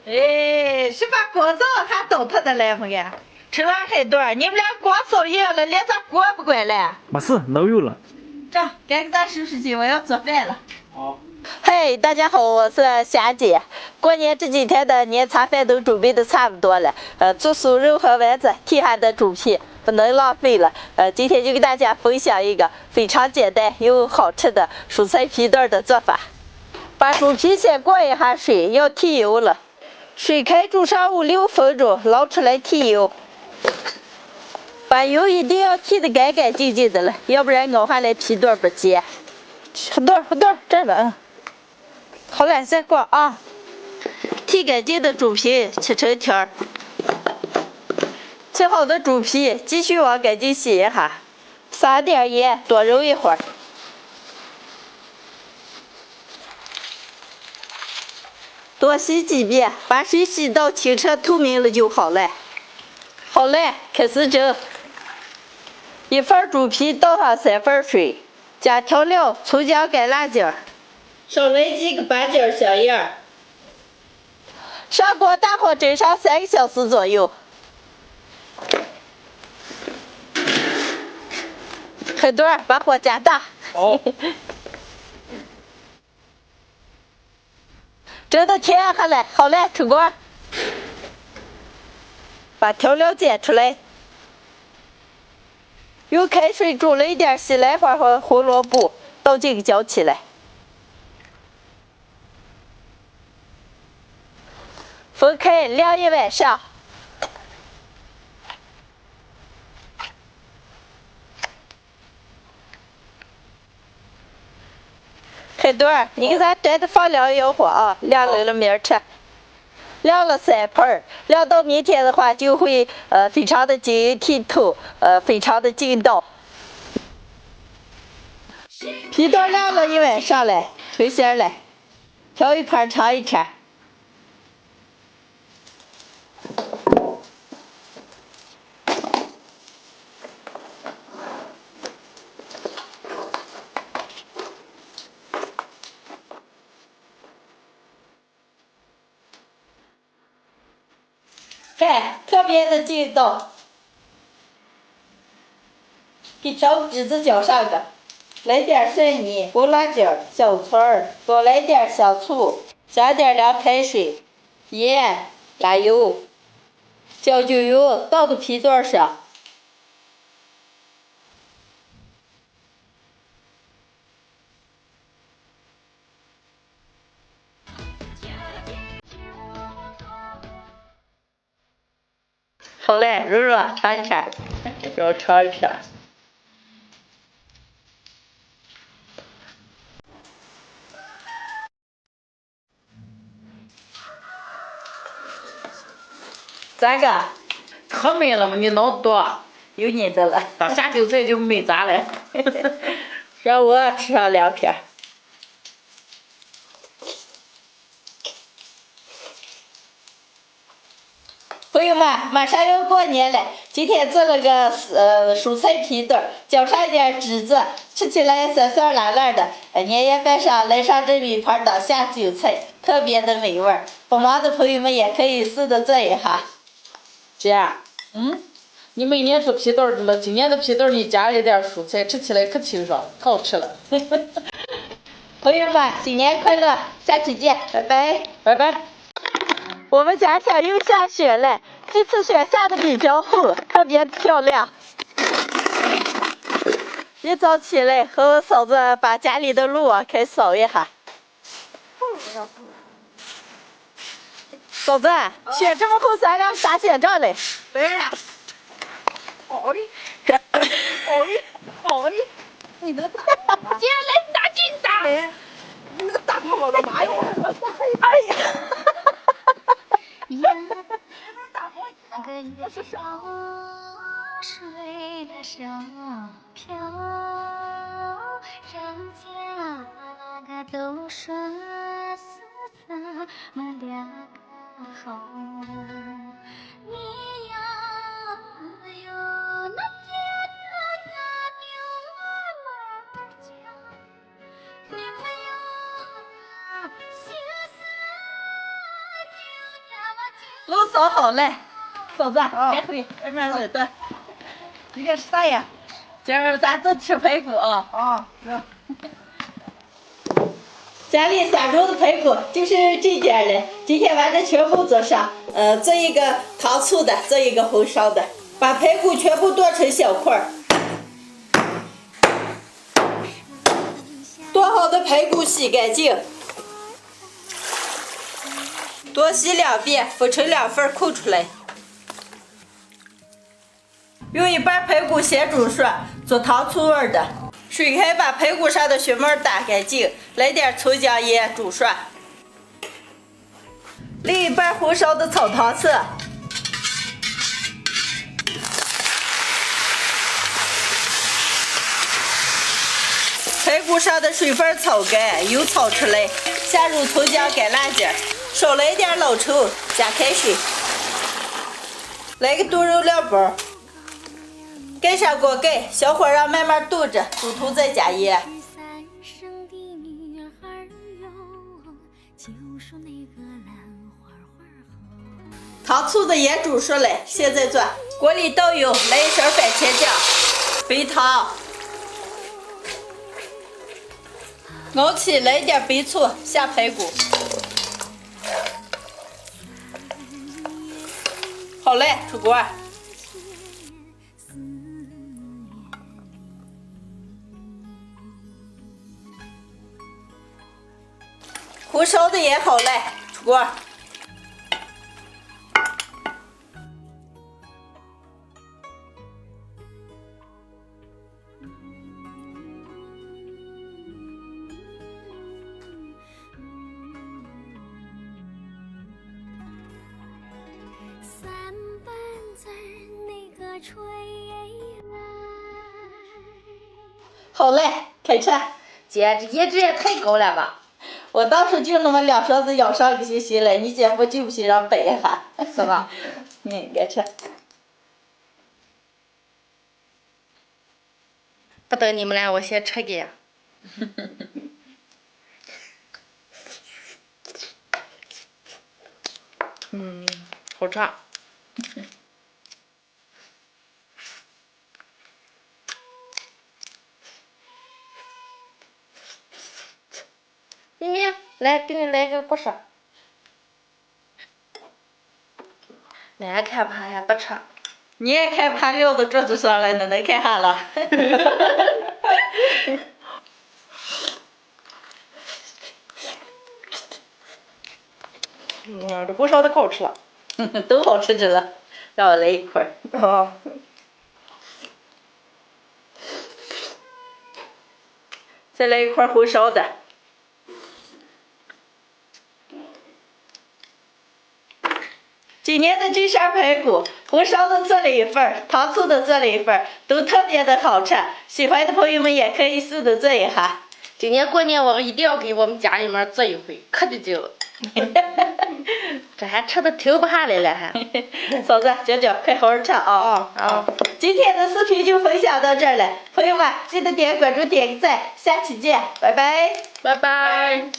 哎，是把锅灶还倒腾的来不呀？吃完很多，你们俩光扫野了，连咱锅不管了。没事，能有了。走，该给咱收拾去，我要做饭了。好。嘿，大家好，我是霞姐。过年这几天的年茶饭都准备的差不多了，做酥肉和丸子，天寒的猪皮不能浪费了。今天就给大家分享一个非常简单又好吃的蔬菜皮蛋的做法。把猪皮先过一下水，要提油了。水开煮上5-6分钟，捞出来提油。把油一定要提得干干净净的了，要不然熬下来皮段不尖。很多，这了。好了，再过啊！剃干净的猪皮切成条，切好的猪皮继续往干净洗一下，撒点盐，多揉一会儿。多洗几遍，把水洗到清澈透明了就好了。好了，开始蒸。一份猪皮倒上3份水，加调料葱姜干辣椒，少来几个八角香叶。上锅大火蒸上3个小时左右。很多，把火加大。好。蒸到天黑了，好了，出锅。把调料煎出来，用开水煮了一点西兰花和胡萝卜，倒进搅起来。分开晾一晚上。很多，你给它端着放凉一会儿啊，晾冷了明儿吃。晾了3盆，晾到明天的话就会非常的晶莹剔透，非常的劲道。皮蛋晾了一晚上了，成馅了，挑一盘尝一尝。看，特别的劲道。给调鸡子浇上个，来点蒜泥、胡辣椒、小葱，多来点香醋，加点凉开水、盐、辣油，浇酒油倒到皮蛋上。好嘞，柔柔尝一尝，给我尝一片。咋个？可美了嘛，你弄多，有你的了。到下酒菜就没咱了。让我吃上2片。朋友们，马上要过年了，今天做了个蔬菜皮蛋，浇上一点汁子，吃起来酸酸辣辣的。年夜饭上来上这么一盘当下酒菜，特别的美味。不忙的朋友们也可以试着做一下。姐，你每年做皮蛋了，今年的皮蛋你加了一点蔬菜，吃起来可清爽，可好吃了。朋友们，新年快乐，下期见，拜拜，拜拜。我们家乡又下雪了，这次雪下的比较厚，特别漂亮。一早起来和我嫂子把家里的路开扫一下。嫂子，雪这么厚，咱俩打雪仗嘞。来呀！好的，好的，你能打？姐来打紧打！你那个大泡泡的妈哟！哎呀！那是啥？水的小飘，人家个都说是咱们两个好。你呀，有那天那牛儿家，女朋友心思就肉烧好了，嫂子，别回，外面冷的。今天吃啥呀？今儿咱就吃排骨啊。啊，行。家里3周的排骨就是这点的，今天把这全部做上。做一个糖醋的，做一个红烧的，把排骨全部剁成小块儿。剁好的排骨洗干净，多洗2遍，分成2份扣出来。用一半排骨先煮熟，做糖醋味的。水开，把排骨上的血沫打干净，来点葱姜盐煮熟。另一半红烧的草糖色，排骨上的水分炒干，油炒出来，下入葱姜干辣椒，少来点老抽，加开水，来个炖肉2包。盖上锅盖，小火让慢慢炖着，煮透再加盐。糖醋的也煮熟了，现在做。锅里倒油，来1勺番茄酱、白糖，熬起来一点白醋，下排骨。好嘞，出锅。红烧的也好嘞，出锅。好嘞，开吃。姐，这颜值也太高了吧！我当时就那么2勺子舀上就行了，你姐夫就不行让摆一下，是吧？该吃。不等你们俩，我先吃个。好吃。妮，来，给你来个不吃。来看盘呀，不吃。你也看盘撂到桌子上了，能看下了。这红烧的可好吃了。都好吃着了，让我来一块儿。啊。再来一块红烧的。今年的这扇排骨，红烧的做了1份，糖醋的做了1份，都特别的好吃。喜欢的朋友们也可以试着做一下。今年过年我一定要给我们家里面做一回，可得劲了。这还吃的停不下来了还。嫂子，娇娇，快好好吃啊！今天的视频就分享到这儿了，朋友们记得点关注、点个赞，下期见，拜拜，拜拜。